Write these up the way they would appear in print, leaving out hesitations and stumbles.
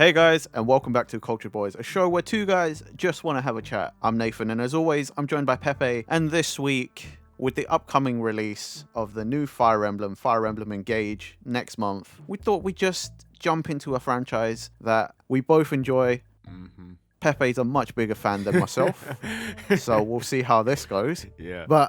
Hey guys, and welcome back to Culture Boys, a show where two guys just want to have a chat. I'm Nathan, and as always, I'm joined by Pepe. And this week, with the upcoming release of the new Fire Emblem Engage next month, we thought we'd just jump into a franchise that we both enjoy. Pepe's a much bigger fan than myself, so we'll see how this goes. Yeah. But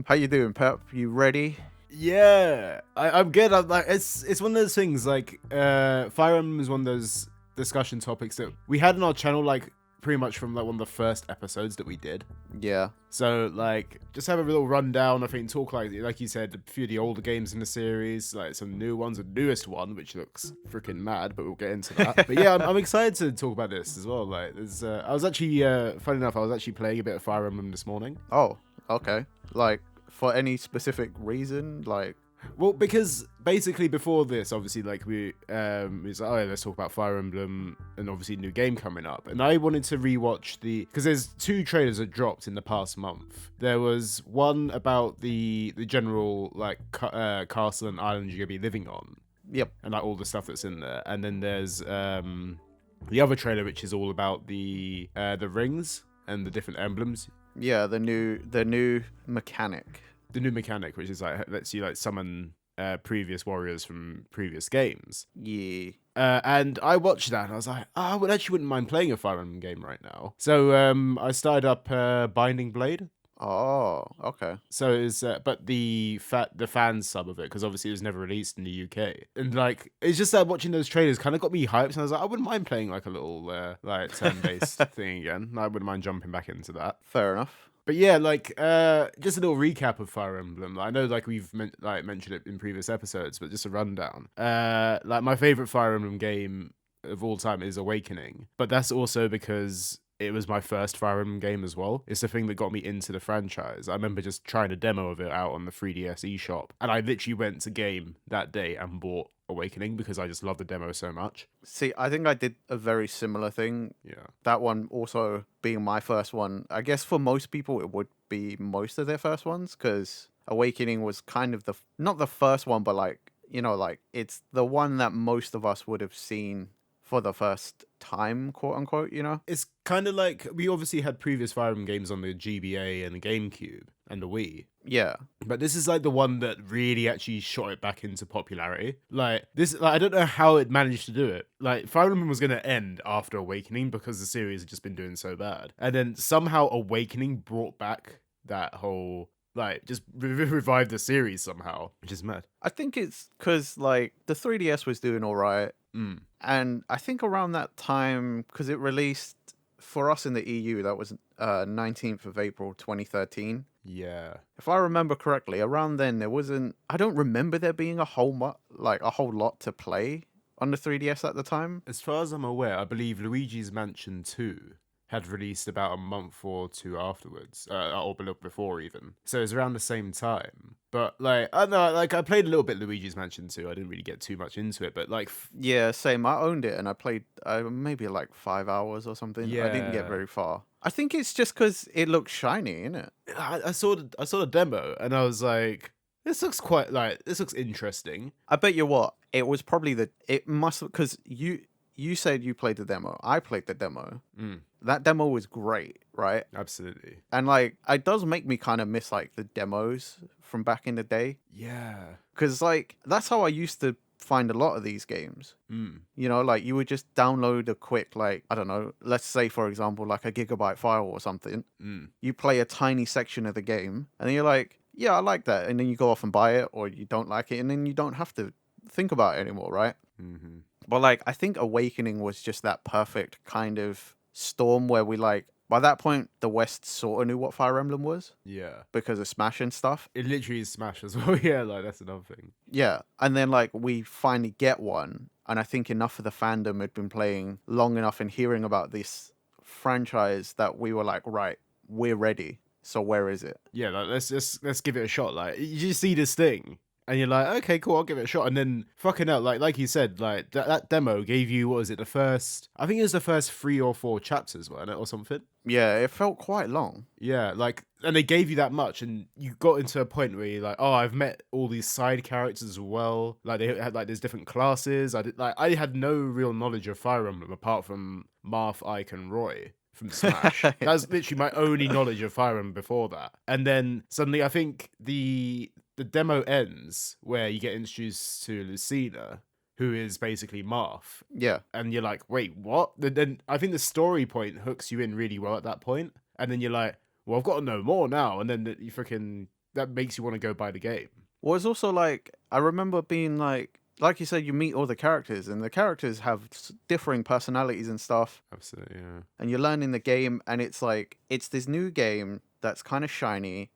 how you doing, Pep? You ready? Yeah, I'm good. I'm like, it's one of those things. Like, Fire Emblem is one of those discussion topics that we had on our channel, like pretty much from like one of the first episodes that we did. Yeah. So like, just have a little rundown. I think talk like you said, a few of the older games in the series, like some new ones. The newest one, which looks freaking mad, but we'll get into that. But yeah, I'm excited to talk about this as well. Like, there's, I was actually, funny enough, I was actually playing a bit of Fire Emblem this morning. Oh, okay. Like, for any specific reason? Like, well, because basically before this, obviously, like we was like, oh yeah, let's talk about Fire Emblem and obviously new game coming up. And I wanted to rewatch because there's two trailers that dropped in the past month. There was one about the general like castle and island you're gonna be living on. Yep. And like all the stuff that's in there. And then there's the other trailer which is all about the rings and the different emblems. Yeah, the new mechanic. The new mechanic, which is like lets you like summon previous warriors from previous games. Yeah. And I watched that and I was like, I wouldn't mind playing a Fire Emblem game right now. So I started up Binding Blade. Oh, okay. So it's but the fan sub of it, because obviously it was never released in the UK, and like it's just that watching those trailers kind of got me hyped, and I was like, I wouldn't mind playing like a little like turn-based thing again. I wouldn't mind jumping back into that. Fair enough. But yeah, like just a little recap of Fire Emblem. I know like we've mentioned it in previous episodes, but just a rundown. Like my favorite Fire Emblem game of all time is Awakening, but that's also because it was my first Fire Emblem game as well. It's the thing that got me into the franchise. I remember just trying a demo of it out on the 3DS eShop, and I literally went to game that day and bought Awakening because I just loved the demo so much. See, I think I did a very similar thing. Yeah. That one also being my first one. I guess for most people it would be most of their first ones, because Awakening was kind of not the first one, but like, you know, like it's the one that most of us would have seen for the first time, quote unquote, you know? It's kind of like we obviously had previous Fire Emblem games on the GBA and the GameCube and the Wii. Yeah. But this is like the one that really actually shot it back into popularity. Like this, like I don't know how it managed to do it. Like Fire Emblem was going to end after Awakening because the series had just been doing so bad. And then somehow Awakening brought back that whole, like, just revived the series somehow, which is mad. I think it's because like the 3DS was doing all right. And I think around that time, because it released for us in the EU, that was 19th of April 2013. Yeah. If I remember correctly, around then there wasn't. I don't remember there being a whole lot to play on the 3DS at the time. As far as I'm aware, I believe Luigi's Mansion 2 had released about a month or two afterwards, or before even. So it was around the same time. But like, I don't know, like I played a little bit Luigi's Mansion 2. I didn't really get too much into it, but like, Yeah, same. I owned it and I played maybe like 5 hours or something. I didn't get Yeah. very far. I think it's just because it looks shiny, innit? I saw the demo and I was like, this looks interesting. I bet you what, it was probably it must, because you said you played the demo. I played the demo. That demo was great, right? Absolutely. And like, it does make me kind of miss like the demos from back in the day. Yeah. Because like, that's how I used to find a lot of these games. You know, like you would just download a quick, like, I don't know, let's say for example, like a gigabyte file or something. You play a tiny section of the game and then you're like, yeah, I like that. And then you go off and buy it, or you don't like it, and then you don't have to think about it anymore, right? But like, I think Awakening was just that perfect kind of storm where we like, by that point, the West sort of knew what Fire Emblem was Yeah. because of Smash and stuff. It literally is Smash as well. Yeah, like that's another thing. Yeah. And then like we finally get one. And I think enough of the fandom had been playing long enough and hearing about this franchise that we were like, right, we're ready. So where is it? Yeah, like let's give it a shot. Like you just see this thing And you're like, okay, cool, I'll give it a shot. And then fucking hell, like you said, like that demo gave you, what was it, I think it was the first 3 or 4 chapters, wasn't it, or something? Yeah, it felt quite long. Yeah, like, and they gave you that much, and you got into a point where you're like, oh, I've met all these side characters as well. Like, they had, like, there's different classes. I had no real knowledge of Fire Emblem apart from Marth, Ike, and Roy from Smash. That was literally my only knowledge of Fire Emblem before that. And then suddenly, I think the demo ends where you get introduced to Lucina, who is basically Marth. Yeah. And you're like, wait, what? Then I think the story point hooks you in really well at that point. And then you're like, well, I've got to know more now. And then you freaking, that makes you want to go buy the game. Well, it's also like, I remember being like you said, you meet all the characters, and the characters have differing personalities and stuff. Absolutely, yeah. And you're learning the game, and it's like, it's this new game that's kind of shiny.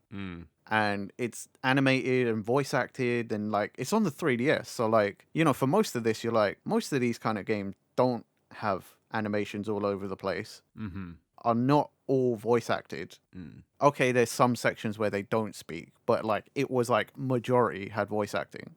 And it's animated and voice acted, and like, it's on the 3DS. So like, you know, for most of this, you're like, most of these kind of games don't have animations all over the place, are not all voice acted. Okay, there's some sections where they don't speak, but like, it was like majority had voice acting.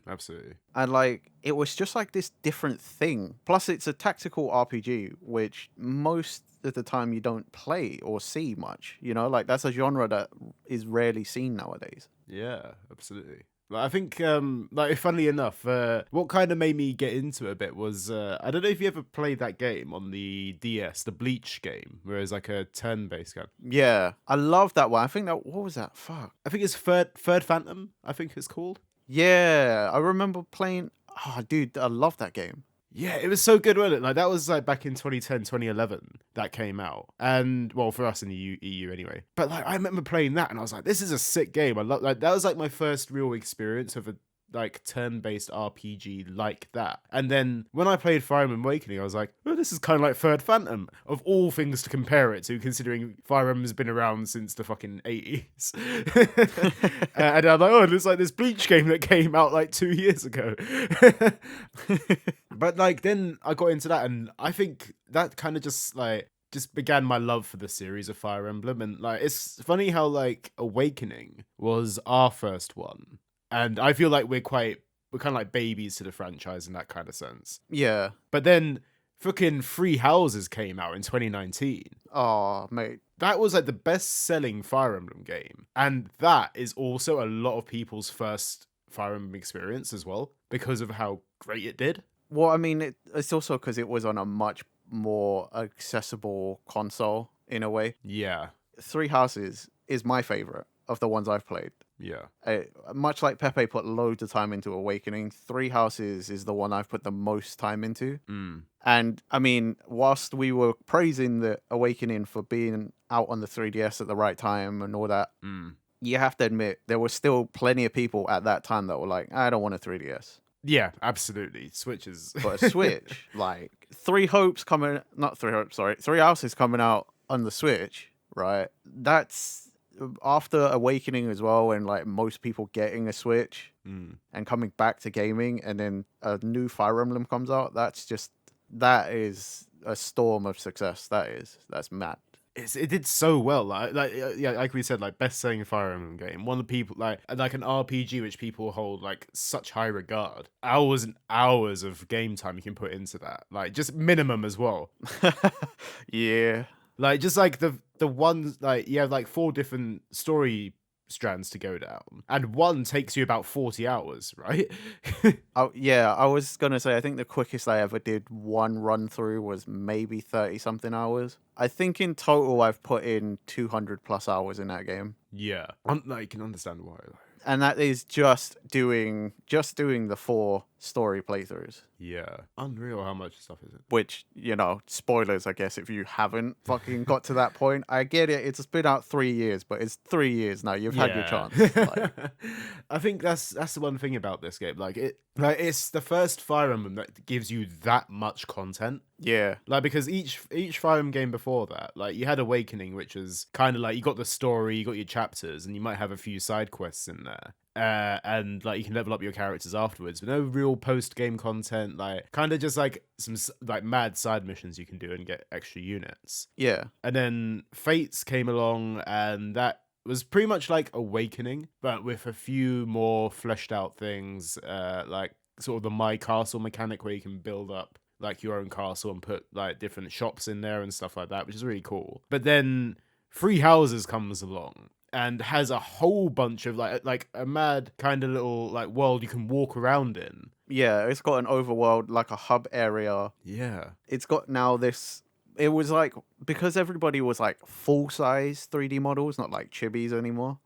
Absolutely. And like, it was just like this different thing. Plus, it's a tactical RPG, which most of the time you don't play or see much. You know, like, that's a genre that is rarely seen nowadays. Yeah, absolutely. Like, I think, like, funnily enough, what kind of made me get into it a bit was, I don't know if you ever played that game on the DS, the Bleach game, where it's like a turn-based game. Yeah, I love that one. I think that, what was that? Fuck. I think it's Third Phantom, I think it's called. Yeah, I remember playing. Oh, dude, I love that game. Yeah, it was so good, wasn't it? Like, that was like back in 2010, 2011 that came out. And, well, for us in the EU anyway. But like, I remember playing that and I was like, this is a sick game. I love, like, that was like my first real experience of a like turn-based RPG like that. And then when I played Fire Emblem Awakening, I was like, oh, this is kind of like Third Phantom, of all things to compare it to, considering Fire Emblem's been around since the fucking 80s. And I'm like, oh, it's like this Bleach game that came out like 2 years ago. But like, then I got into that, and I think that kind of just began my love for the series of Fire Emblem. And like, it's funny how like Awakening was our first one. And I feel like we're kind of like babies to the franchise in that kind of sense. Yeah. But then fucking Three Houses came out in 2019. Oh, mate. That was like the best-selling Fire Emblem game. And that is also a lot of people's first Fire Emblem experience as well, because of how great it did. Well, I mean, it's also because it was on a much more accessible console in a way. Yeah. Three Houses is my favorite of the ones I've played. Yeah. Much like Pepe put loads of time into Awakening, Three Houses is the one I've put the most time into. And I mean, whilst we were praising the Awakening for being out on the 3DS at the right time and all that, you have to admit, there were still plenty of people at that time that were like, I don't want a 3DS. Yeah, absolutely. Switches. But a Switch, like Three Houses coming out on the Switch, right? That's after Awakening as well, and like most people getting a Switch and coming back to gaming, and then a new Fire Emblem comes out. That is a storm of success. That's mad. It did so well, like we said, like best-selling Fire Emblem game. One of the people like an RPG which people hold like such high regard. Hours and hours of game time you can put into that, like just minimum as well. Yeah, like just like the ones, like you have like 4 different story strands to go down, and one takes you about 40 hours, right? Oh yeah, I was gonna say, I think the quickest I ever did one run through was maybe 30 something hours. I think in total I've put in 200 plus hours in that game. Yeah, like, you can understand why. And that is just doing the 4 story playthroughs. Yeah. Unreal how much stuff is it. Which, you know, spoilers, I guess, if you haven't fucking got to that point. I get it. It's been out 3 years, but it's 3 years now. You've had your chance. Like, I think that's the one thing about this game. Like, it's the first Fire Emblem that gives you that much content. Yeah. Like, because each Fire Emblem game before that, like, you had Awakening, which was kind of like, you got the story, you got your chapters, and you might have a few side quests in there. And like you can level up your characters afterwards, but no real post-game content, like kind of just like some like mad side missions you can do and get extra units. Yeah. And then Fates came along, and that was pretty much like Awakening, but with a few more fleshed out things, like sort of the My Castle mechanic where you can build up like your own castle and put like different shops in there and stuff like that, which is really cool. But then Three Houses comes along and has a whole bunch of like a mad kind of little like world you can walk around in. Yeah, it's got an overworld, like a hub area. Yeah. It's got now this. It was like, because everybody was like full size 3D models, not like chibis anymore.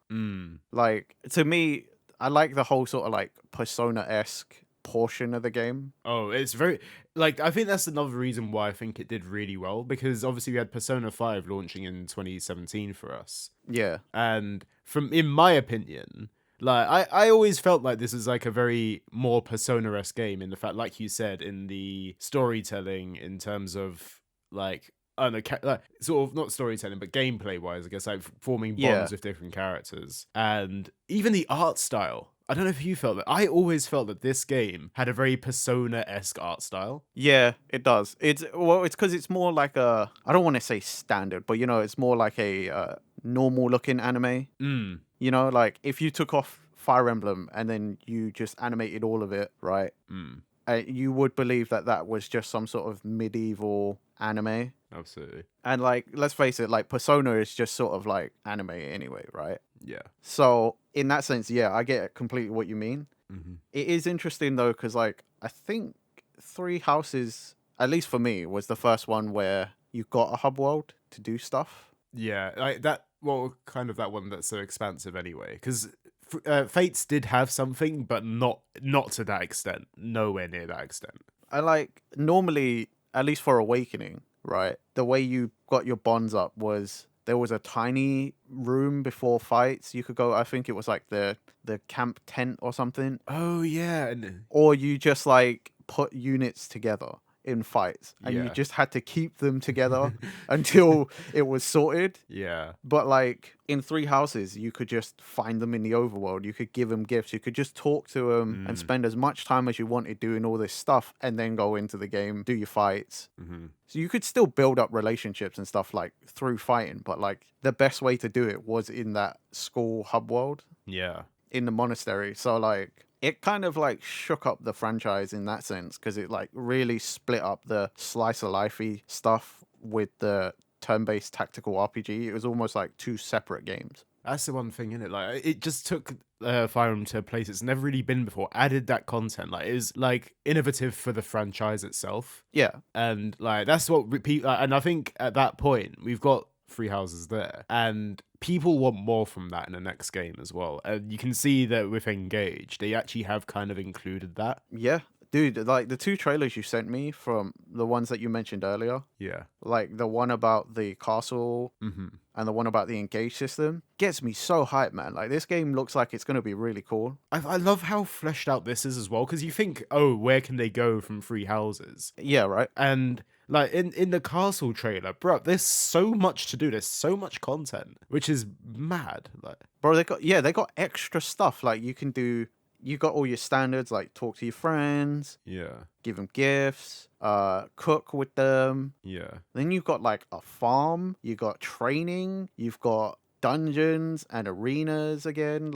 Like, to me, I like the whole sort of like Persona-esque portion of the game. Oh, it's very like, I think that's another reason why I think it did really well, because obviously we had Persona 5 launching in 2017 for us. Yeah. And in my opinion, like I always felt like this is like a very more Persona-esque game in the fact, like you said, in the storytelling, in terms of like, I don't know, like, sort of not storytelling, but gameplay wise, I guess, like forming bonds with different characters. And even the art style. I don't know if you felt that. I always felt that this game had a very Persona-esque art style. Yeah, it does. It's because it's more like a, I don't want to say standard, but it's more like a normal looking anime. Like if you took off Fire Emblem and then you just animated all of it, right? You would believe that was just some sort of medieval anime. Absolutely. And like, let's face it, like Persona is just sort of like anime anyway, right? Yeah. So in that sense, yeah, I get completely what you mean. It is interesting though, because like I think Three Houses, at least for me, was the first one where you got a hub world to do stuff. Yeah, like that. Well, kind of that one that's so expansive anyway, because Fates did have something, but not to that extent. Nowhere near that extent. I like, normally, at least for Awakening, right? The way you got your bonds up was there was a tiny room before fights you could go. I think it was like the camp tent or something. Oh yeah. Or you just like put units together in fights and you just had to keep them together until it was sorted. Yeah. But like in Three Houses, you could just find them in the overworld. You could give them gifts. You could just talk to them and spend as much time as you wanted doing all this stuff and then go into the game, do your fights. So you could still build up relationships and stuff like through fighting, but like the best way to do it was in that school hub world. Yeah. In the monastery. So like it kind of like shook up the franchise in that sense, because it like really split up the slice of lifey stuff with the turn-based tactical RPG. It was almost like two separate games. That's the one thing, innit? Like, it just took Fire Emblem to a place it's never really been before. Added that content. Like, it was like innovative for the franchise itself. Yeah. And like that's what people. And I think at that point we've got Three Houses there, and people want more from that in the next game as well. And you can see that with Engage, they actually have kind of included that. Yeah. Dude, like the two trailers you sent me from the ones that you mentioned earlier. Yeah. Like the one about the castle and the one about the Engage system gets me so hyped, man. Like this game looks like it's going to be really cool. I love how fleshed out this is as well, because you think, oh, where can they go from Three Houses? Yeah, right. And like in the castle trailer, bro, there's so much to do. There's so much content, which is mad. Like, bro, they got extra stuff. Like you got all your standards, like talk to your friends, give them gifts, cook with them. Yeah. Then you've got like a farm, you got training, you've got dungeons and arenas again,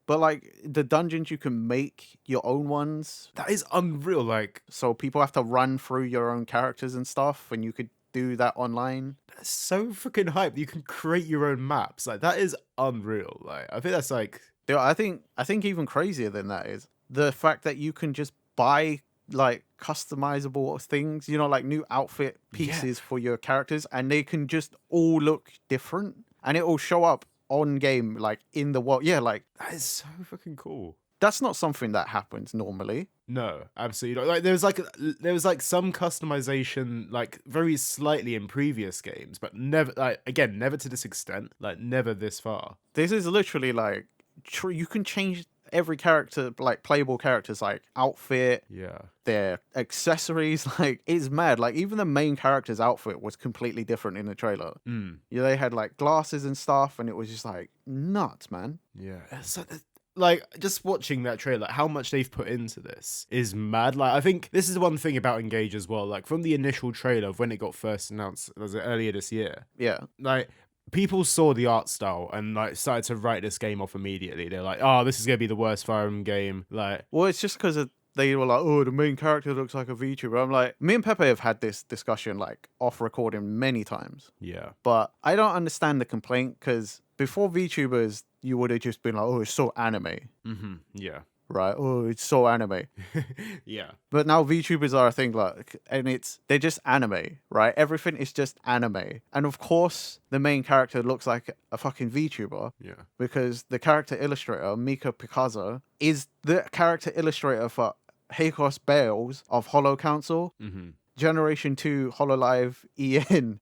but like the dungeons you can make your own ones. That is unreal. Like, so people have to run through your own characters and stuff, and you could do that online. That's so freaking hype. You can create your own maps. Like, that is unreal. Like, I think that's like, dude, I think even crazier than that is the fact that you can just buy like customizable things, like new outfit pieces for your characters, and they can just all look different, and it will show up on game, like in the world. Yeah, like that is so fucking cool. That's not something that happens normally. No, absolutely not. Like there was like some customization, like very slightly in previous games, but never, like, again, never to this extent, like never this far. This is literally like you can change every character, like playable characters, like outfit, their accessories. Like it's mad. Like even the main character's outfit was completely different in the trailer. Yeah, they had like glasses and stuff, and it was just like nuts, man. Yeah, like just watching that trailer, how much they've put into this is mad. Like I think this is the one thing about Engage as well. Like from the initial trailer of when it got first announced, was it earlier this year? Yeah, like people saw the art style and like started to write this game off immediately. They're like, "Oh, this is gonna be the worst Fire Emblem game." Like, Well, it's just because they were like, oh, the main character looks like a VTuber. I'm like, me and Pepe have had this discussion like off recording many times. yeah, But I don't understand the complaint because before VTubers, you would have just been like, oh, it's so anime, yeah, right? Oh, it's so anime. yeah, But now VTubers are a thing, like, and they're just anime, right? Everything is just anime. And of course, the main character looks like a fucking VTuber yeah, because the character illustrator, Mika Picasso, is the character illustrator for Heikos Bales of Hollow Council, Generation 2 Hololive EN,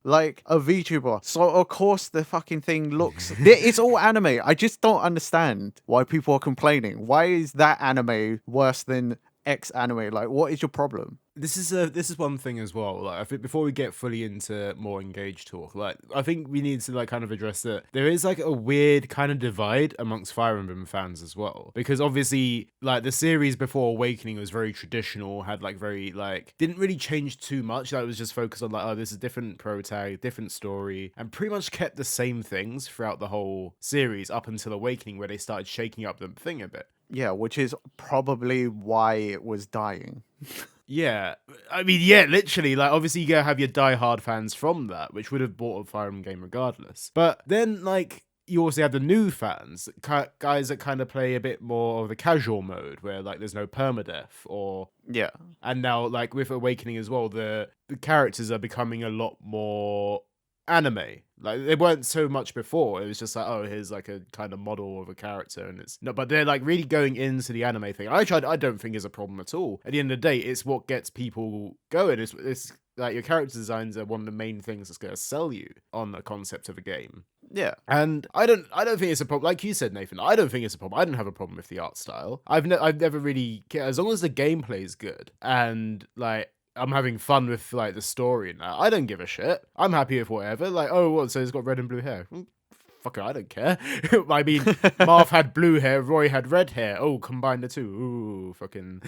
like a VTuber. So of course the fucking thing looks it's all anime. I just don't understand why people are complaining. Why is that anime worse than X anime? Like, what is your problem? This is one thing as well. Like, I think before we get fully into more engaged talk, like I think we need to like kind of address that there is like a weird kind of divide amongst Fire Emblem fans as well, because obviously like the series before Awakening was very traditional, had like very like didn't really change too much. Like, it was just focused on like, oh, this is different pro tag, different story, and pretty much kept the same things throughout the whole series up until Awakening, where they started shaking up the thing a bit. Yeah, which is probably why it was dying. Yeah, I mean, yeah, literally, like, obviously you gotta have your die-hard fans from that, which would have bought a Fire Emblem game regardless. But then, like, you also have the new fans, guys that kind of play a bit more of the casual mode, where, like, there's no permadeath, or... Yeah. And now, like, with Awakening as well, the characters are becoming a lot more anime. Like, they weren't so much before. It was just like, oh, here's like a kind of model of a character, and it's no, but they're like really going into the anime thing. I don't think is a problem at all. At the end of the day, it's what gets people going. It's like your character designs are one of the main things that's going to sell you on the concept of a game. Yeah. And I don't think it's a problem. Like you said, Nathan, I don't think it's a problem. I don't have a problem with the art style. I've never really cared, as long as the gameplay is good and like I'm having fun with like the story and that. I don't give a shit. I'm happy with whatever. Like, oh, what? So he's got red and blue hair. Fuck it, I don't care. I mean, Marv had blue hair, Roy had red hair. Oh, combine the two. Ooh, fucking.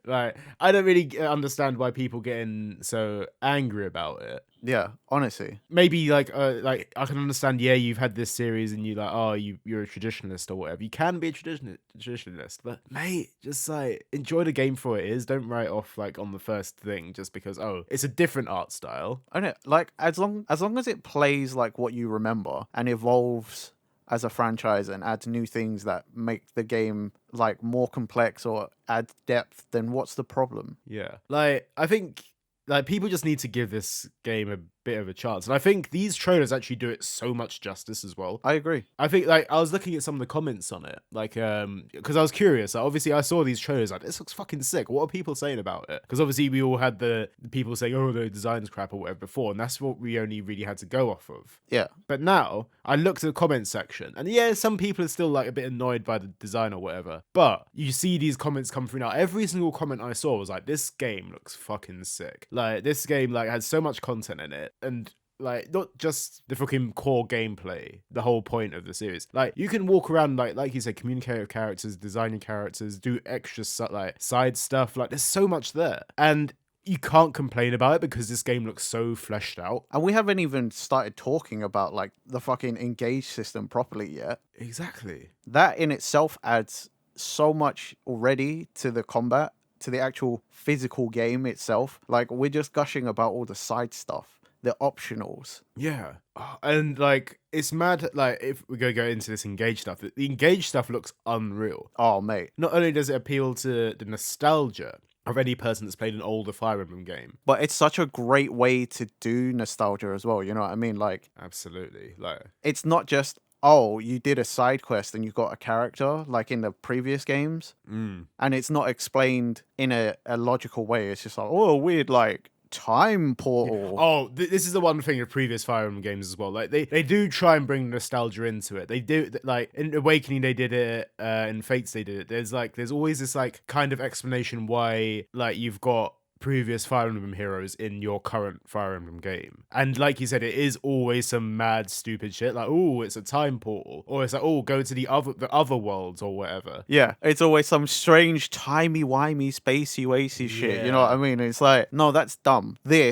Like, I don't really understand why people getting so angry about it. Yeah, honestly. Maybe like I can understand. Yeah, you've had this series and you like, oh, you're a traditionalist or whatever. You can be a traditionalist, but mate, just like enjoy the game for what it is. Don't write off like on the first thing just because it's a different art style. I know, like as long as it plays like what you remember and evolves as a franchise and adds new things that make the game like more complex or add depth, then what's the problem? Yeah, like I think. Like, people just need to give this game a bit of a chance. And I think these trailers actually do it so much justice as well. I agree. I think, like, I was looking at some of the comments on it, like, because I was curious. Like, obviously, I saw these trailers, like, this looks fucking sick. What are people saying about it? Because obviously, we all had the people saying, oh, the design's crap or whatever before, and that's what we only really had to go off of. Yeah. But now, I looked at the comments section, and yeah, some people are still, like, a bit annoyed by the design or whatever. But you see these comments come through now. Every single comment I saw was like, this game looks fucking sick. Like, this game, like, has so much content in it, and like not just the fucking core gameplay, the whole point of the series. Like, you can walk around, like you said, communicate with characters, design your characters, do extra like side stuff. Like, there's so much there, and you can't complain about it because this game looks so fleshed out. And we haven't even started talking about like the fucking Engage system properly yet. Exactly. That in itself adds so much already to the combat, to the actual physical game itself. Like, we're just gushing about all the side stuff, the optionals. Yeah. And like, it's mad. Like, if we go into this Engage stuff, the Engage stuff looks unreal. Oh, mate. Not only does it appeal to the nostalgia of any person that's played an older Fire Emblem game, but it's such a great way to do nostalgia as well. You know what I mean? Like, absolutely. Like, it's not just, oh, you did a side quest and you got a character like in the previous games. And it's not explained in a logical way. It's just like, oh, weird, like, time portal. Oh, this is the one thing of previous Fire Emblem games as well. Like, they do try and bring nostalgia into it. They do, like, in Awakening they did it, in Fates they did it. There's always this like kind of explanation why like you've got previous Fire Emblem heroes in your current Fire Emblem game. And like you said, it is always some mad stupid shit, like, oh, it's a time portal, or it's like, oh, go to the other worlds or whatever. Yeah, it's always some strange timey-wimey spacey-wacy shit. You know what I mean? It's like, no, that's dumb. The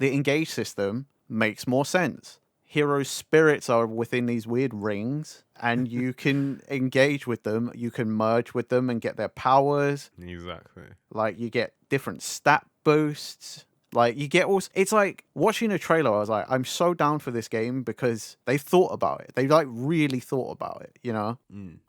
Engage system makes more sense. Heroes' spirits are within these weird rings, and you can engage with them. You can merge with them and get their powers. Exactly. Like, you get different stat boosts. Like, you get also, it's like watching a trailer. I was like, I'm so down for this game because they thought about it. They like really thought about it, you know?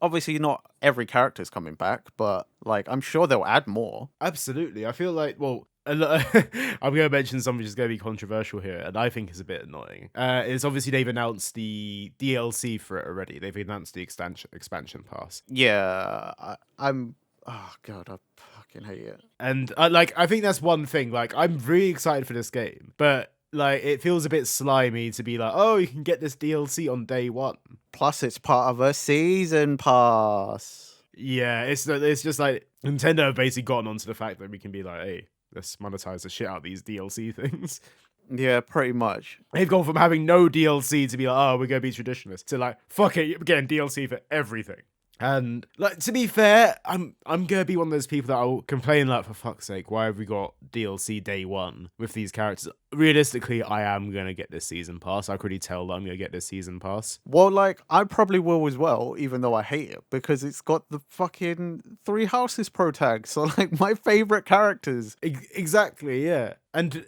Obviously, not every character's coming back, but like, I'm sure they'll add more. Absolutely. I feel like, well, I'm going to mention something which is going to be controversial here, and I think is a bit annoying. It's obviously they've announced the DLC for it already. They've announced the expansion pass. Yeah, I'm. Oh god, I fucking hate it. And I think that's one thing. Like, I'm really excited for this game, but like, it feels a bit slimy to be like, oh, you can get this DLC on day one. Plus, it's part of a season pass. Yeah, it's just like Nintendo have basically gotten onto the fact that we can be like, hey, let's monetize the shit out of these DLC things. Yeah, pretty much. They've gone from having no DLC to be like, oh, we're gonna be traditionalists, to like, fuck it, you're getting DLC for everything. And like, to be fair, I'm gonna be one of those people that will complain like, for fuck's sake, why have we got DLC day one with these characters? Realistically, I am gonna get this season pass. I could already tell that I'm gonna get this season pass. Well, like, I probably will as well, even though I hate it, because it's got the fucking Three Houses pro tag. So like, my favorite characters. Exactly, yeah. And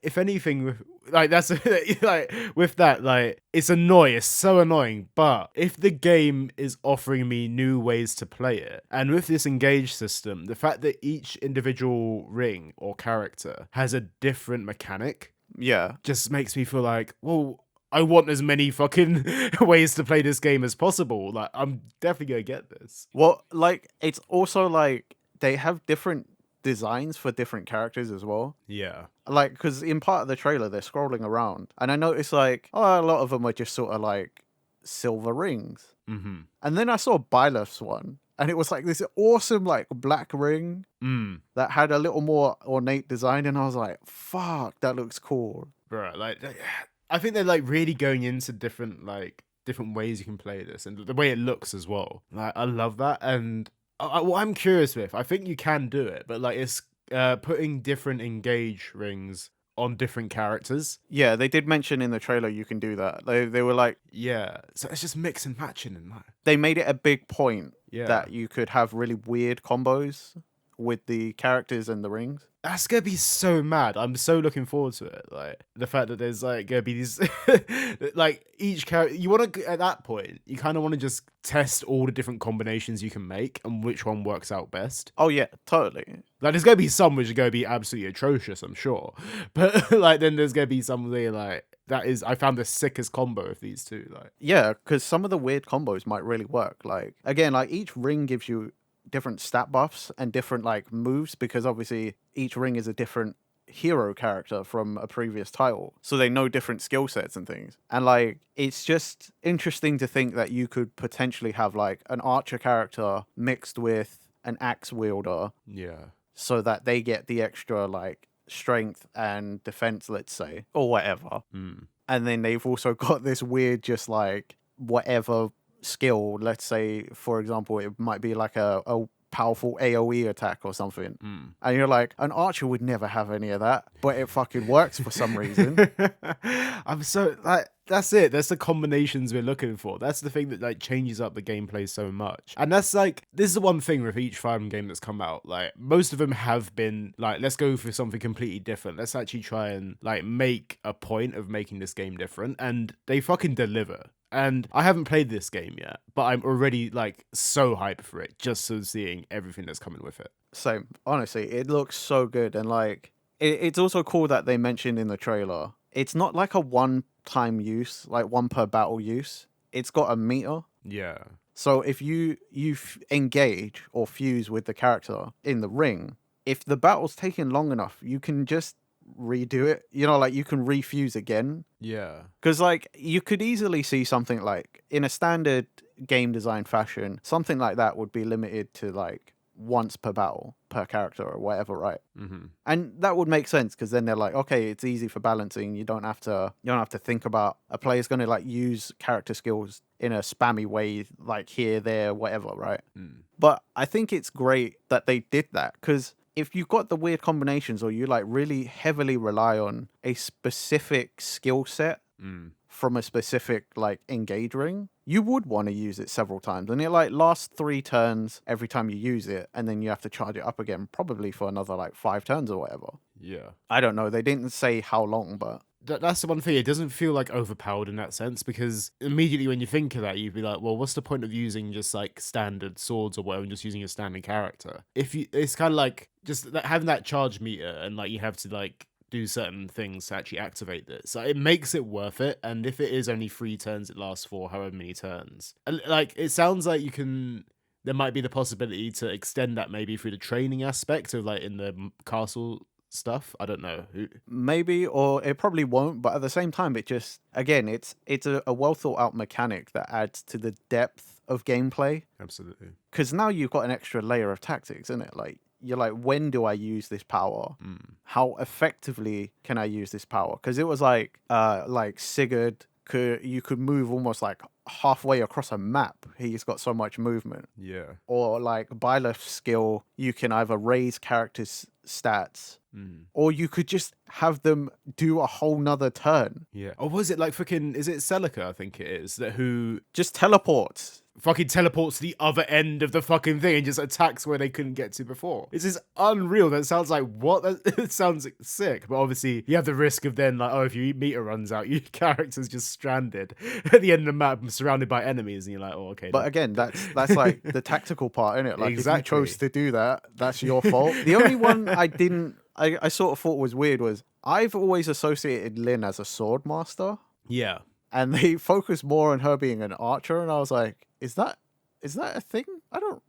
if anything, like, that's like, with that, like, it's annoying. It's so annoying. But if the game is offering me new ways to play it, and with this Engage system, the fact that each individual ring or character has a different mechanic, yeah, just makes me feel like, well, I want as many fucking ways to play this game as possible. Like, I'm definitely gonna get this. Well, like, it's also like they have different designs for different characters as well. Yeah. Like, because in part of the trailer, they're scrolling around, and I noticed, like, oh, a lot of them are just sort of like silver rings. Mm-hmm. And then I saw Byleth's one, and it was like this awesome, like, black ring that had a little more ornate design, and I was like, fuck, that looks cool. Right, like, I think they're like really going into different ways you can play this, and the way it looks as well. Like, I love that, and what I'm curious with, I think you can do it, but like, it's putting different Engage rings on different characters. Yeah, they did mention in the trailer you can do that. They were like, yeah, so it's just mix and matching, and like, they made it a big point yeah, that you could have really weird combos with the characters and the rings. That's gonna be so mad. I'm so looking forward to it. Like, the fact that there's like gonna be these like, each character, you want to, at that point, you kind of want to just test all the different combinations you can make and which one works out best. Oh yeah, totally. Like, there's gonna be some which are gonna be absolutely atrocious, I'm sure, but like, then there's gonna be some where like, that is, I found the sickest combo of these two. Like, yeah, because some of the weird combos might really work. Like, again, like, each ring gives you different stat buffs and different like moves, because obviously each ring is a different hero character from a previous title, so they know different skill sets and things. And like, it's just interesting to think that you could potentially have like an archer character mixed with an axe wielder, yeah, so that they get the extra like strength and defense, let's say, or whatever. And then they've also got this weird just like whatever skill. Let's say, for example, it might be like a powerful AoE attack or something. And you're like, an archer would never have any of that, but it fucking works for some reason. I'm so like, that's it. That's the combinations we're looking for. That's the thing that like changes up the gameplay so much. And that's like, this is the one thing with each Fire Emblem game that's come out. Like, most of them have been like, let's go for something completely different. Let's actually try and like make a point of making this game different. And they fucking deliver. And I haven't played this game yet, but I'm already like so hyped for it, just so seeing everything that's coming with it. Same. Honestly, it looks so good. And like, it's also cool that they mentioned in the trailer, it's not like a one-time use, like one per battle use. It's got a meter. Yeah. So if you engage or fuse with the character in the ring, if the battle's taking long enough, you can just redo it. You know, like, you can refuse again. Yeah. Because like, you could easily see something like, in a standard game design fashion, something like that would be limited to like once per battle per character or whatever, right? And that would make sense, because then they're like, okay, it's easy for balancing. You don't have to think about a player's going to like use character skills in a spammy way, like here, there, whatever, right? But I think it's great that they did that, because if you've got the weird combinations or you like really heavily rely on a specific skill set from a specific like engage ring, you would want to use it several times, and it like lasts 3 turns every time you use it, and then you have to charge it up again probably for another like 5 turns or whatever. Yeah. I don't know, they didn't say how long, but that's the one thing. It doesn't feel like overpowered in that sense, because immediately when you think of that, you'd be like, well, what's the point of using just like standard swords or whatever and just using a standard character? It's kind of like just having that charge meter, and like you have to like do certain things to actually activate this. So it makes it worth it. And if it is only 3 turns, it lasts for however many turns. And like, it sounds like there might be the possibility to extend that maybe through the training aspect of like in the castle stuff. I don't know. Maybe, or it probably won't, but at the same time, it just, again, it's a well thought out mechanic that adds to the depth of gameplay. Absolutely. Because now you've got an extra layer of tactics, isn't it? Like, you're like, when do I use this power? How effectively can I use this power? Because it was like Sigurd, you could move almost like halfway across a map. He's got so much movement. Yeah. Or like Byleth's skill, you can either raise characters' stats, or you could just have them do a whole nother turn. Yeah. Or was it like fucking, is it Celica, I think it is, that who just teleports. Fucking teleports to the other end of the fucking thing and just attacks where they couldn't get to before. It's just unreal. That sounds like, what? It sounds sick. But obviously, you have the risk of then, like, oh, if your meter runs out, your character's just stranded at the end of the map, surrounded by enemies, and you're like, oh, okay. But again, that's like the tactical part, isn't it? Like, exactly. If you chose to do that, that's your fault. The only one I sort of thought was weird was, I've always associated Lynn as a sword master. Yeah. And they focus more on her being an archer, and I was like, is that a thing? I don't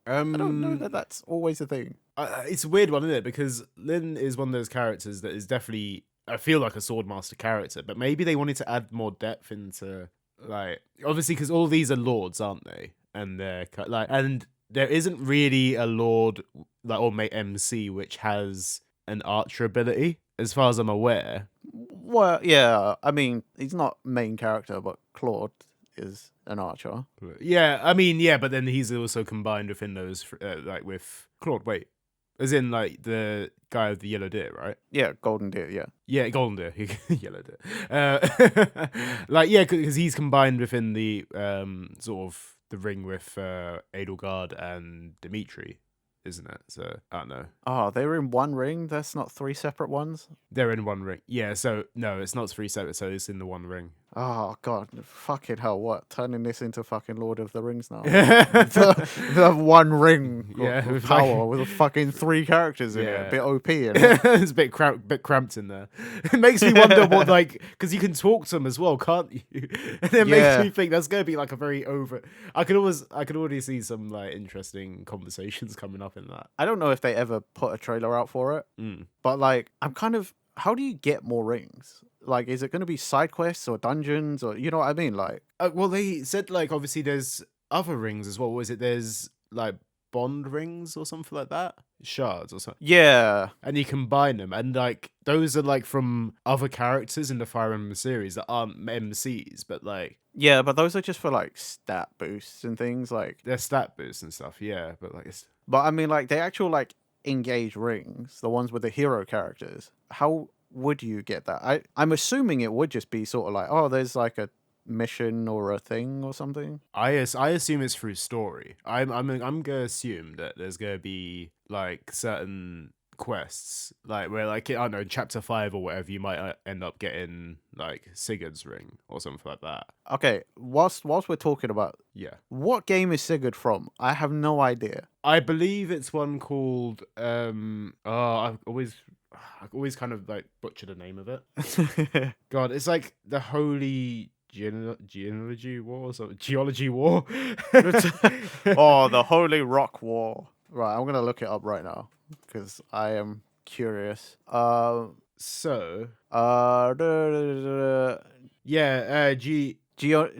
know that that's always a thing. It's a weird one, isn't it? Because Lynn is one of those characters that is definitely, I feel like, a swordmaster character, but maybe they wanted to add more depth into, like, obviously because all these are lords, aren't they? And they're like, and there isn't really a lord like or MC which has an archer ability, as far as I'm aware. Well, yeah, I mean, he's not main character, but Claude is an archer. Yeah, I mean, yeah, but then he's also combined within those, like with Claude. Wait, as in like the guy with the yellow deer, right? Yeah, golden deer. Yeah, yeah, golden deer, yellow deer. Like, yeah, because he's combined within the sort of the ring with Edelgard and Dimitri, isn't it? So I don't know. Oh, they were in one ring. That's not 3 separate ones. They're in one ring. Yeah. So no, it's not 3 separate. So it's in the one ring. Oh god, fucking hell! What, turning this into fucking Lord of the Rings now? the one ring of power with fucking 3 characters in it. A bit OP. It's a bit cramped in there. It makes me wonder what, like, because you can talk to them as well, can't you? And it makes me think that's going to be like a very over. I could already see some like interesting conversations coming up in that. I don't know if they ever put a trailer out for it, but like, I'm kind of, how do you get more rings? Like, is it going to be side quests or dungeons, or, you know what I mean? Like, well, they said, like, obviously there's other rings as well. What was it? There's like bond rings or something like that, shards or something. Yeah, and you combine them, and like those are like from other characters in the Fire Emblem series that aren't MCs, but like, yeah, but those are just for like stat boosts and things. Like, they're stat boosts and stuff. Yeah, but like, but I mean, like, the actual like engage rings, the ones with the hero characters, how would you get that? I'm assuming it would just be sort of like, oh, there's like a mission or a thing or something. I assume it's through story. I'm gonna assume that there's gonna be like certain quests, like where, like, I don't know, in chapter 5 or whatever, you might end up getting like Sigurd's ring or something like that. Okay, whilst we're talking about, what game is Sigurd from? I have no idea. I believe it's one called I always kind of like butcher the name of it. God, it's like the Holy Geology War, so Geology War. Oh, the Holy Rock War. Right, I'm gonna look it up right now because I am curious.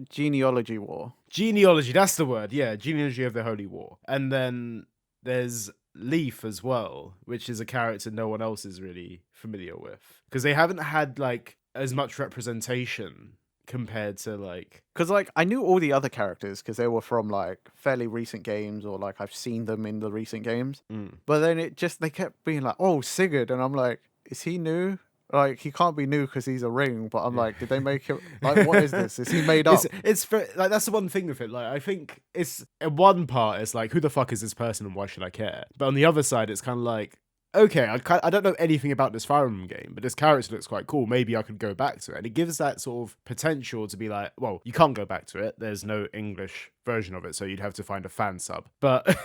Genealogy War. Genealogy, that's the word. Yeah, Genealogy of the Holy War. And then there's Leaf as well, which is a character no one else is really familiar with, because they haven't had like as much representation compared to like. Because like I knew all the other characters because they were from like fairly recent games or like I've seen them in the recent games. But then they kept being like, oh, Sigurd, and I'm like, is he new? Like he can't be new because he's a ring. But I'm like, did they make him like what is this? Is he made up? It's for, like that's the one thing with it. Like I think it's in one part it's like who the fuck is this person and why should I care? But on the other side it's kind of like, okay, I don't know anything about this Fire Emblem game, but this character looks quite cool. Maybe I could go back to it. And it gives that sort of potential to be like, well, you can't go back to it. There's no English version of it, so you'd have to find a fan sub. But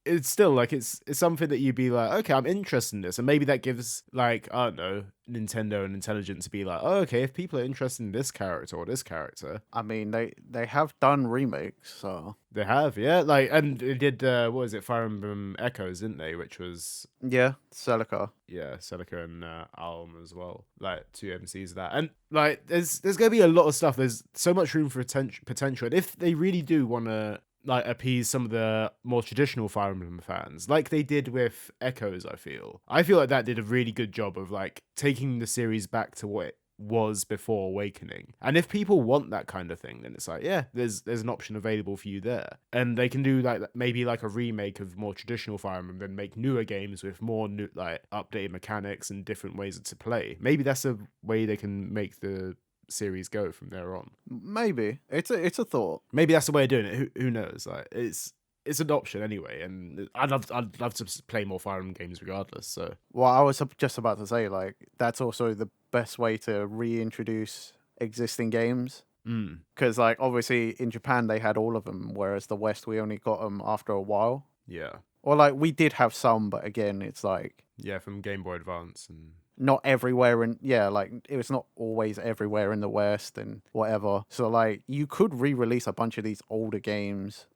it's still like it's something that you'd be like, okay, I'm interested in this. And maybe that gives like, I don't know, Nintendo an intelligence to be like, oh, okay, if people are interested in this character or this character. I mean, they have done remakes, so they have, yeah. Like, and they did what was it, Fire Emblem Echoes, didn't they? Which was Celica. Yeah, Celica and Alm as well. Like 2 MCs of that. And like there's gonna be a lot of stuff. There's so much room for potential. And if they really do wanna like appease some of the more traditional Fire Emblem fans, like they did with Echoes, I feel like that did a really good job of like taking the series back to what it was before Awakening. And if people want that kind of thing, then it's like, yeah, there's an option available for you there. And they can do like maybe like a remake of more traditional Fire Emblem, then make newer games with more new like updated mechanics and different ways to play. Maybe that's a way they can make the series go from there on. Maybe it's a thought. Maybe that's the way of doing it. Who knows? Like it's an option anyway, and I'd love to play more Fire Emblem games regardless. So, well, I was just about to say like that's also the best way to reintroduce existing games. Because like obviously in Japan they had all of them, whereas the West we only got them after a while. Yeah. Or like we did have some, but again, it's like from Game Boy Advance and not everywhere, and like it was not always everywhere in the West and whatever. So like you could re-release a bunch of these older games.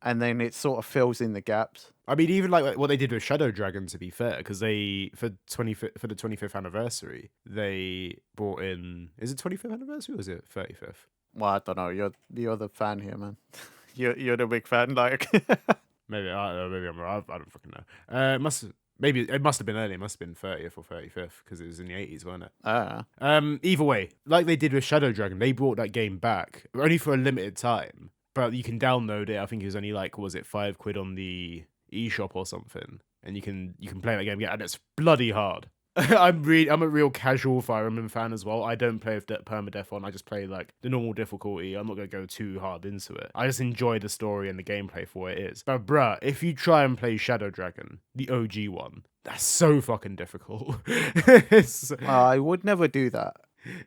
And then it sort of fills in the gaps. I mean, even like what they did with Shadow Dragon, to be fair, because they for the 25th anniversary, they brought in. Is it 25th anniversary or is it 35th? Well, I don't know. You're the fan here, man. you're the big fan, like. Maybe I don't know. Maybe I'm wrong. I don't fucking know. It must have been early. It must have been 30th or 35th because it was in the 80s, wasn't it? Either way, like they did with Shadow Dragon, they brought that game back only for a limited time. But you can download it. I think it was only like, was it £5 on the eShop or something? And you can play that game again, and it's bloody hard. I'm a real casual Fire Emblem fan as well. I don't play with permadeath on. I just play like the normal difficulty. I'm not gonna go too hard into it. I just enjoy the story and the gameplay for what it is. But bruh, if you try and play Shadow Dragon, the OG one, that's so fucking difficult. I would never do that.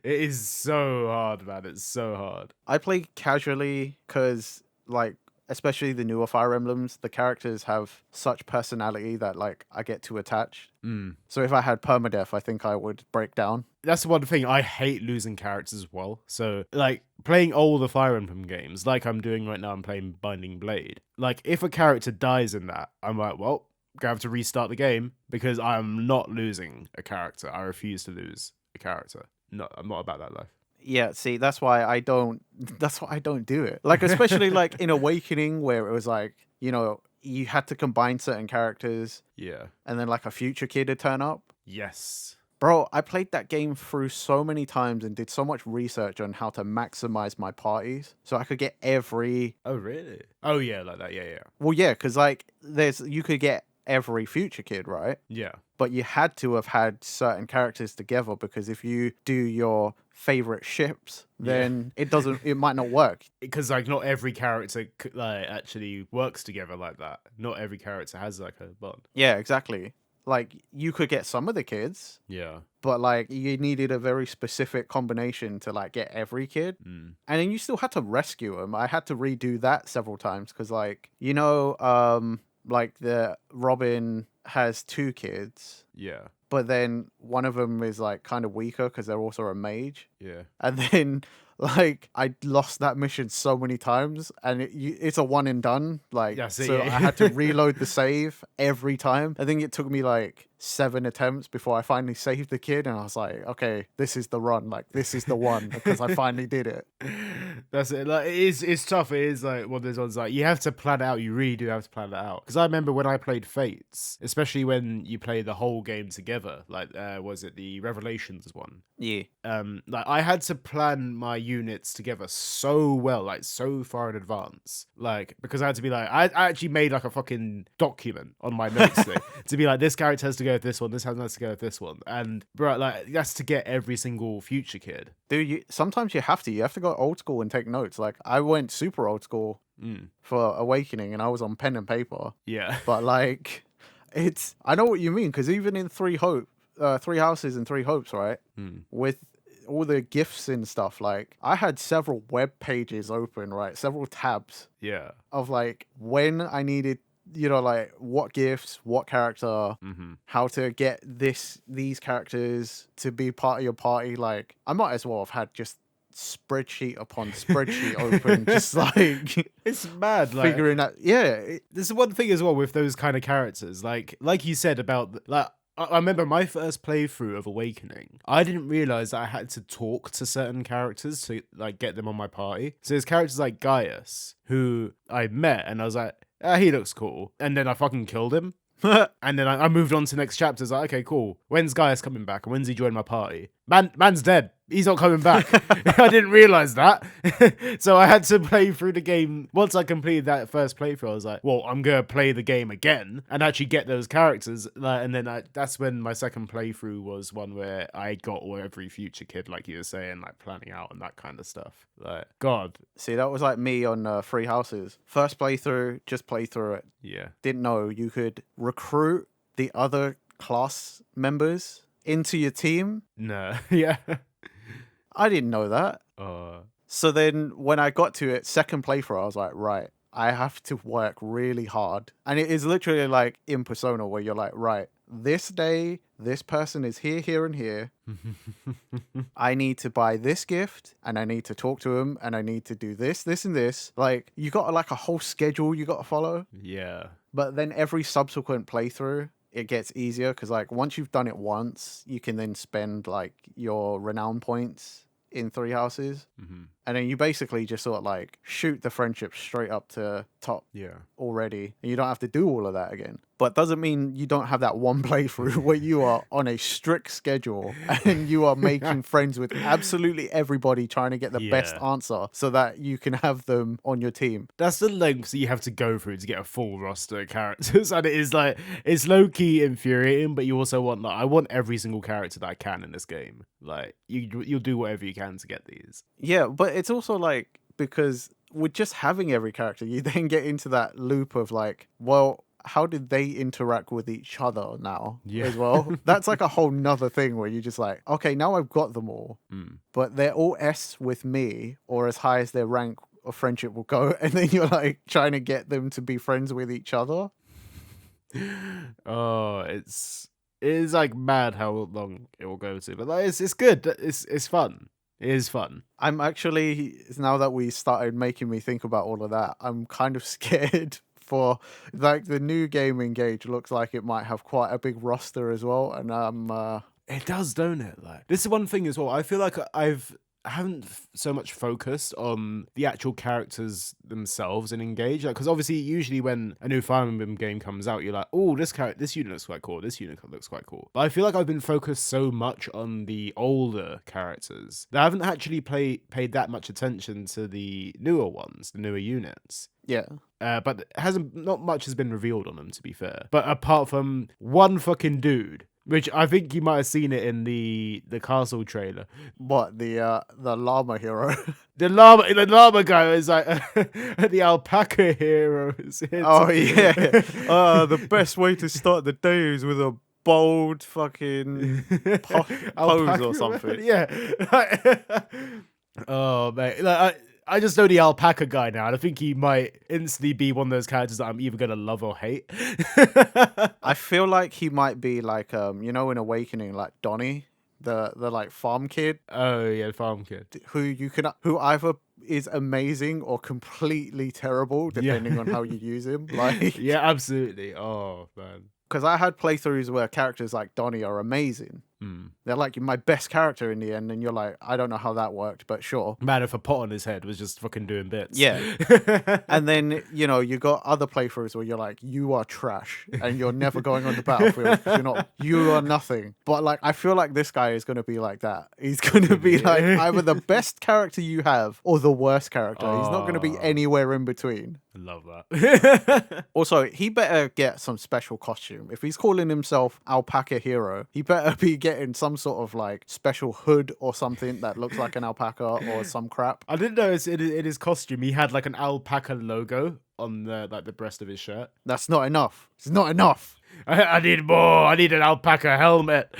It is so hard, man. It's so hard. I play casually because, like, especially the newer Fire Emblems, the characters have such personality that, like, I get too attached. So if I had permadeath, I think I would break down. That's one thing. I hate losing characters as well. So, like, playing all the Fire Emblem games, like I'm doing right now, I'm playing Binding Blade. Like, if a character dies in that, I'm like, well, gonna have to restart the game because I'm not losing a character. I refuse to lose a character. No, I'm not about that life. Yeah, see, that's why I don't do it. Like, especially like in Awakening, where it was like, you know, you had to combine certain characters. Yeah. And then like a future kid would turn up. Yes. Bro, I played that game through so many times and did so much research on how to maximize my parties so I could get every... Oh, really? Oh, yeah, like that. Yeah. Well, yeah, because like you could get every future kid, right? Yeah. But you had to have had certain characters together because if you do your favorite ships, then it might not work. Because like not every character like actually works together like that. Not every character has like a bond. Yeah, exactly. Like you could get some of the kids. Yeah. But like you needed a very specific combination to like get every kid. And then you still had to rescue them. I had to redo that several times because like, you know, like the Robin has 2 kids. Yeah. But then one of them is like kind of weaker because they're also a mage. Yeah. And then like I lost that mission so many times and it's a one and done. Like, yeah, so I had to reload the save every time. I think it took me like 7 attempts before I finally saved the kid, and I was like, okay, this is the run. Like, this is the one because I finally did it. That's it. Like it's tough. It is like one of those ones like you have to plan it out. You really do have to plan it out. Because I remember when I played Fates, especially when you play the whole game together. Like, was it the Revelations one? Yeah. Like I had to plan my units together so well, like so far in advance. Like because I had to be like, I actually made like a fucking document on my notes thing to be like, this character has to go with this one, this has to go with this one, and bro, like that's to get every single future kid. Dude, sometimes you have to go old school and take notes. Like, I went super old school for Awakening, and I was on pen and paper. Yeah. But like, I know what you mean, because even in Three Houses and Three Hopes, right? With all the gifts and stuff, like, I had several web pages open, right? Several tabs. Yeah. Of like when I needed, like what gifts, what character, how to get these characters to be part of your party. Like, I might as well have had just spreadsheet upon spreadsheet open, just like it's mad, like figuring out. Yeah, there's one thing as well with those kind of characters, like you said about like. I remember my first playthrough of Awakening, I didn't realize that I had to talk to certain characters to like get them on my party. So there's characters like Gaius, who I met and I was like, he looks cool. And then I fucking killed him. And then I moved on to the next chapters. Like, okay, cool. When's Gaius coming back? And when's he joining my party? Man's dead. He's not coming back. I didn't realize that. So I had to play through the game. Once I completed that first playthrough, I was like, well, I'm going to play the game again and actually get those characters. And then that's when my second playthrough was one where I got every future kid, like you were saying, like planning out and that kind of stuff. Like, God. See, that was like me on Three Houses. First playthrough, just play through it. Yeah. Didn't know you could recruit the other class members into your team. No. Yeah. I didn't know that. So then when I got to it, second playthrough, I was like, right, I have to work really hard. And it is literally like in Persona where you're like, right, this day, this person is here, here, and here. I need to buy this gift, and I need to talk to him, and I need to do this, this, and this. Like, you got like a whole schedule you got to follow. Yeah. But then every subsequent playthrough, it gets easier because like once you've done it once, you can then spend like your renown points in Three Houses. And then you basically just sort of like shoot the friendship straight up to top already. And you don't have to do all of that again. But doesn't mean you don't have that one playthrough where you are on a strict schedule and you are making friends with absolutely everybody, trying to get the best answer so that you can have them on your team. That's the lengths that you have to go through to get a full roster of characters. And it is like, it's low-key infuriating, but you also want, like, I want every single character that I can in this game. Like, you'll do whatever you can to get these. Yeah, but it's also like, because with just having every character, you then get into that loop of like, well, how did they interact with each other now as well? That's like a whole nother thing where you're just like, okay, now I've got them all, but they're all S with me, or as high as their rank of friendship will go. And then you're like trying to get them to be friends with each other. Oh, it is like mad how long it will go to, but like, it's good. It's fun. It is fun. I'm actually, now that we started making me think about all of that, I'm kind of scared for like the new game Engage looks like it might have quite a big roster as well. And it does, don't it? Like, this is one thing as well. I feel like I haven't so much focused on the actual characters themselves in Engage, like, because obviously usually when a new Fire Emblem game comes out, you're like, oh, this unit looks quite cool, this unit looks quite cool. But I feel like I've been focused so much on the older characters that I haven't actually paid that much attention to the newer ones, the newer units. Yeah. But not much has been revealed on them, to be fair. But apart from one fucking dude, which I think you might have seen it in the castle trailer. What, the llama hero? The llama guy is like the alpaca hero. Oh yeah. The best way to start the day is with a bold fucking pose or something. Yeah. Oh man, like, I just know the alpaca guy now, and I think he might instantly be one of those characters that I'm either gonna love or hate. I feel like he might be like in Awakening, like Donnie, the like farm kid. Oh yeah, the farm kid. Who either is amazing or completely terrible depending on how you use him. Like, yeah, absolutely. Oh man. Because I had playthroughs where characters like Donnie are amazing. They're like my best character in the end, and you're like, I don't know how that worked, but sure. Man, if a pot on his head was just fucking doing bits. Yeah. And then, you got other playthroughs where you're like, you are trash, and you're never going on the battlefield. You are nothing. But like, I feel like this guy is going to be like that. He's going to be like either the best character you have or the worst character. He's not going to be anywhere in between. I love that. Also, he better get some special costume. If he's calling himself Alpaca Hero, he better be getting some sort of like special hood or something that looks like an alpaca or some crap. I didn't notice in his costume he had like an alpaca logo on the breast of his shirt. That's not enough. It's not enough. I need more. I need an alpaca helmet.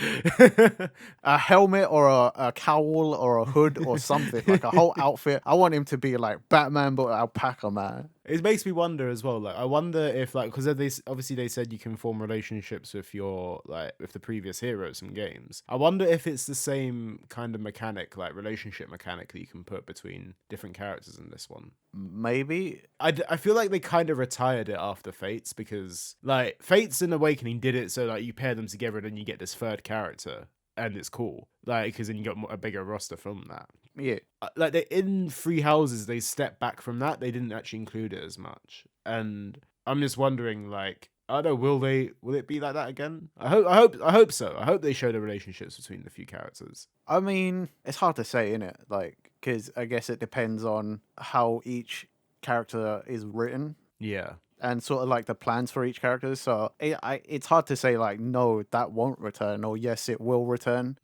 A helmet or a cowl or a hood or something, like a whole outfit. I want him to be like Batman but alpaca man. It makes me wonder as well. Like, I wonder if like because they said you can form relationships with with the previous heroes in games. I wonder if it's the same kind of mechanic, like relationship mechanic that you can put between different characters in this one. Maybe. I feel like they kind of retired it after Fates because like Fates and Awakening did it so like you pair them together and then you get this third character and it's cool. Like because then you got a bigger roster from that. Yeah. Like in Three Houses, they stepped back from that. They didn't actually include it as much, and I'm just wondering, like, I don't know, will it be like that again? I hope so. I hope they show the relationships between the few characters. I mean, it's hard to say, innit? Like, because I guess it depends on how each character is written. Yeah. And sort of like the plans for each character. So it's hard to say like, no, that won't return, or yes, it will return.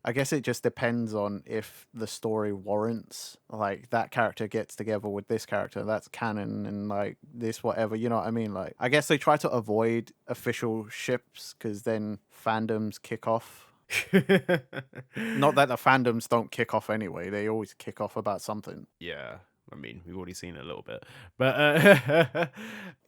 I guess it just depends on if the story warrants like that character gets together with this character, that's canon, and like this whatever, you know what I mean? Like, I guess they try to avoid official ships because then fandoms kick off. Not that the fandoms don't kick off anyway, they always kick off about something. Yeah. I mean, we've already seen it a little bit, but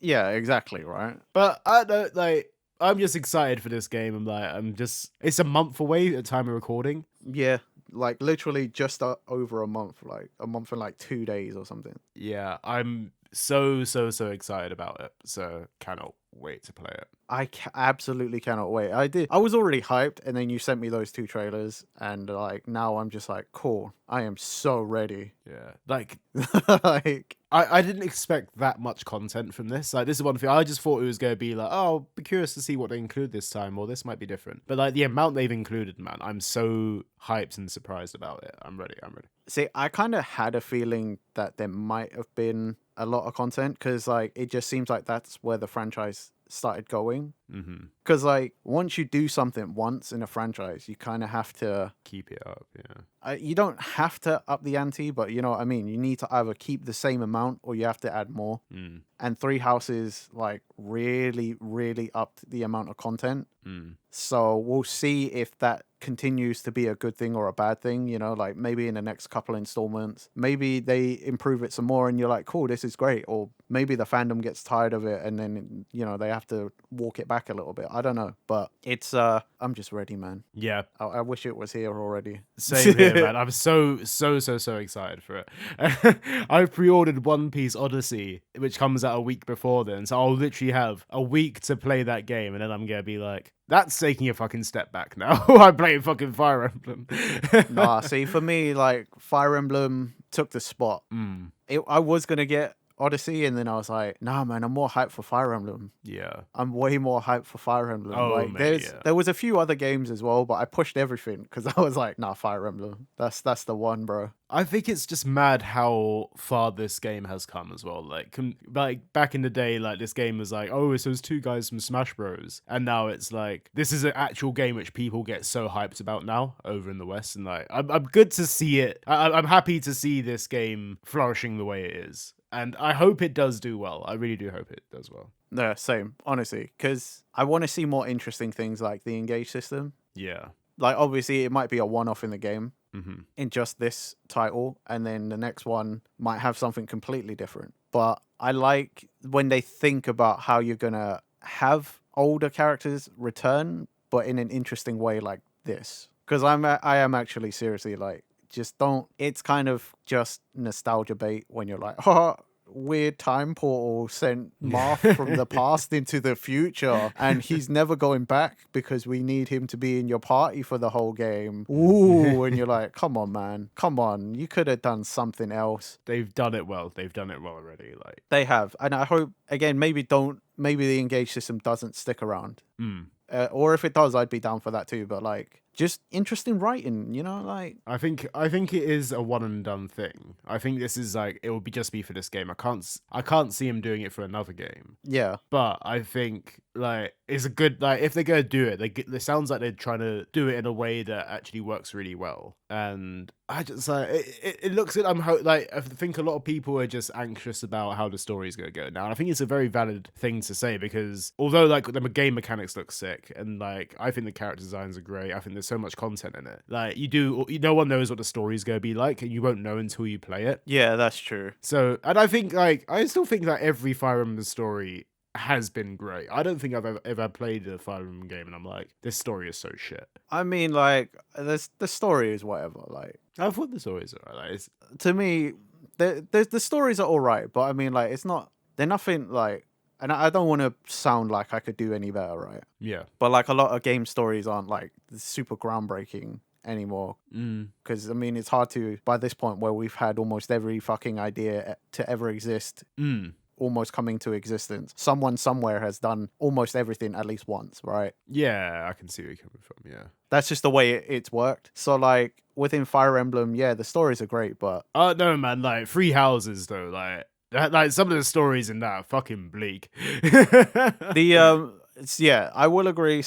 yeah, exactly, right. But I don't like. I'm just excited for this game. It's a month away at the time of recording. Yeah, like literally just over a month, like a month and like 2 days or something. Yeah, I'm so excited about it. So cannot wait to play it. I absolutely cannot wait. I was already hyped, and then you sent me those 2 trailers, and like now I'm just like, cool. I am so ready. Yeah, like like I didn't expect that much content from this. Like, this is one thing. I just thought it was going to be like, oh, I'll be curious to see what they include this time, or this might be different. But like the amount they've included, man, I'm so hyped and surprised about it. I'm ready. See, I kind of had a feeling that there might have been a lot of content because like it just seems like that's where the franchise started going. Because like once you do something once in a franchise, you kind of have to keep it up. Yeah, you don't have to up the ante, but you know what I mean. You need to either keep the same amount or you have to add more. And Three Houses like really upped the amount of content. So we'll see if that continues to be a good thing or a bad thing, you know, like maybe in the next couple installments, maybe they improve it some more and you're like, cool, this is great. Or maybe the fandom gets tired of it and then, you know, they have to walk it back a little bit. I don't know, but it's, I'm just ready, man. Yeah. I wish it was here already. Same here, man. I'm so excited for it. I've pre-ordered One Piece Odyssey, which comes out a week before then. So I'll literally have a week to play that game and then I'm going to be like, that's taking a fucking step back now. I'm playing fucking Fire Emblem. Nah, see, for me, like, Fire Emblem took the spot. I was going to get Odyssey, and then I was like, nah, man, I'm more hyped for Fire Emblem. Yeah. I'm way more hyped for Fire Emblem. Oh, like, mate, there was a few other games as well, but I pushed everything because I was like, nah, Fire Emblem. That's the one, bro. I think it's just mad how far this game has come as well. Like back in the day, like this game was like, oh, it's those 2 guys from Smash Bros. And now it's like, this is an actual game which people get so hyped about now over in the West. And like, I'm good to see it. I'm happy to see this game flourishing the way it is. And I hope it does do well. I really do hope it does well. Yeah, same, honestly, because I want to see more interesting things like the Engage system. Yeah. Like, obviously, it might be a one-off in the game in just this title, and then the next one might have something completely different. But I like when they think about how you're going to have older characters return, but in an interesting way like this. Because I am actually seriously like, just don't. It's kind of just nostalgia bait when you're like, oh, weird time portal sent Marth from the past into the future, and he's never going back because we need him to be in your party for the whole game. Ooh, and you're like, come on, man. Come on. You could have done something else. They've done it well. They've done it well already. Like They have. And I hope, again, maybe the Engage system doesn't stick around. Or if it does, I'd be down for that too. But like, just interesting writing, you know, like I think it is a one and done thing. I think this is like it will just be for this game. I can't see him doing it for another game. Yeah, but I think like it's a good like if they're gonna do it, it sounds like they're trying to do it in a way that actually works really well. And I just like it looks good. I think a lot of people are just anxious about how the story is gonna go now. And I think it's a very valid thing to say because although like the game mechanics look sick and like I think the character designs are great, I think there's so much content in it. Like no one knows what the story's gonna be like, and you won't know until you play it. Yeah, that's true. So, and I think like I still think that every Fire Emblem story has been great. I don't think I've ever played a Fire Emblem game and I'm like, this story is so shit. I mean, like, the story is whatever. Like, I thought the stories are like to me, the stories are all right, but I mean, like, they're nothing like. And I don't want to sound like I could do any better, right? Yeah. But like a lot of game stories aren't like super groundbreaking anymore. Because I mean, it's hard to, by this point where we've had almost every fucking idea to ever exist almost coming to existence. Someone somewhere has done almost everything at least once, right? Yeah, I can see where you're coming from, yeah. That's just the way it's worked. So like within Fire Emblem, yeah, the stories are great, but... no, man, like Three Houses though, like some of the stories in that are fucking bleak. Yeah, I will agree.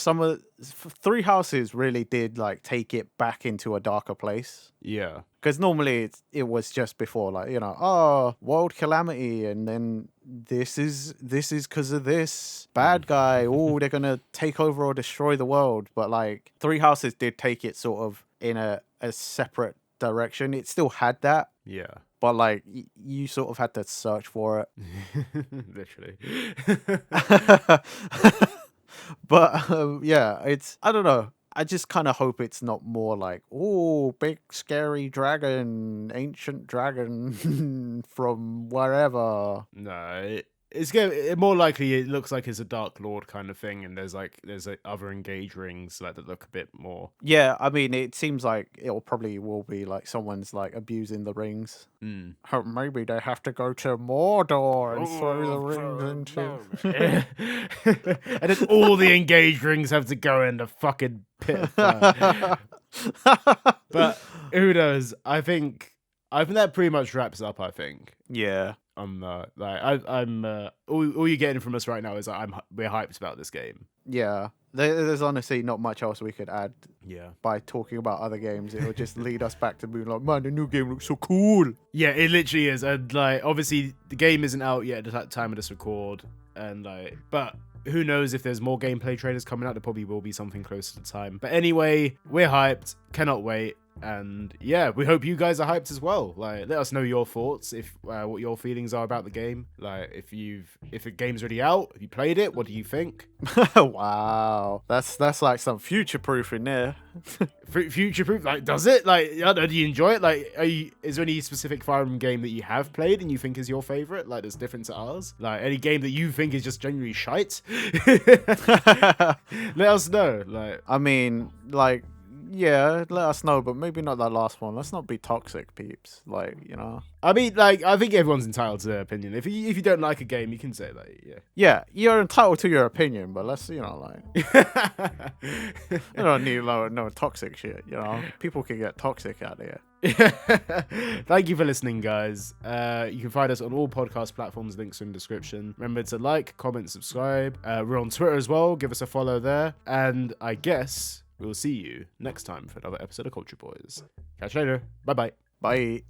Three Houses really did like take it back into a darker place. Yeah, because normally it was just before like, you know, world calamity, and then this is because of this bad guy. Oh, they're gonna take over or destroy the world. But like Three Houses did take it sort of in a separate direction. It still had that. Yeah. But like you sort of had to search for it. Literally. But yeah, I don't know. I just kind of hope it's not more like, oh, big scary dragon, ancient dragon from wherever. No, it's more likely it looks like it's a Dark Lord kind of thing, and there's other Engage rings like that look a bit more. Yeah, I mean, it seems like will be like someone's like abusing the rings. Oh, maybe they have to go to Mordor and throw the rings into. And then all the Engage rings have to go in the fucking pit of fire. But who knows? I think that pretty much wraps up. I think. Yeah. I'm all you're getting from us right now is we're hyped about this game. Yeah, there's honestly not much else we could add. Yeah, by talking about other games, it would just lead us back to being like, man, the new game looks so cool. Yeah, it literally is, and like obviously the game isn't out yet at the time of this record, and like, but who knows if there's more gameplay trailers coming out? There probably will be something close to the time. But anyway, we're hyped, cannot wait. And yeah, we hope you guys are hyped as well. Like, let us know your thoughts, if what your feelings are about the game. Like, if the game's already out, have you played it? What do you think? Wow, that's like some future proof in there. Future proof? Like, does it? Like, I don't know, do you enjoy it? Like, is there any specific Fire Emblem game that you have played and you think is your favorite? Like, that's different to ours? Like, any game that you think is just genuinely shite? Let us know. Like, I mean, like, yeah, let us know, but maybe not that last one. Let's not be toxic, peeps. Like, you know. I mean, like, I think everyone's entitled to their opinion. If you don't like a game, you can say that. Yeah. Yeah, you're entitled to your opinion, but let's, you know, like, you don't need no toxic shit. You know, people can get toxic out there. Thank you for listening, guys. You can find us on all podcast platforms. Links in the description. Remember to like, comment, subscribe. We're on Twitter as well. Give us a follow there. And I guess we'll see you next time for another episode of Culture Boys. Catch you later. Bye-bye. Bye.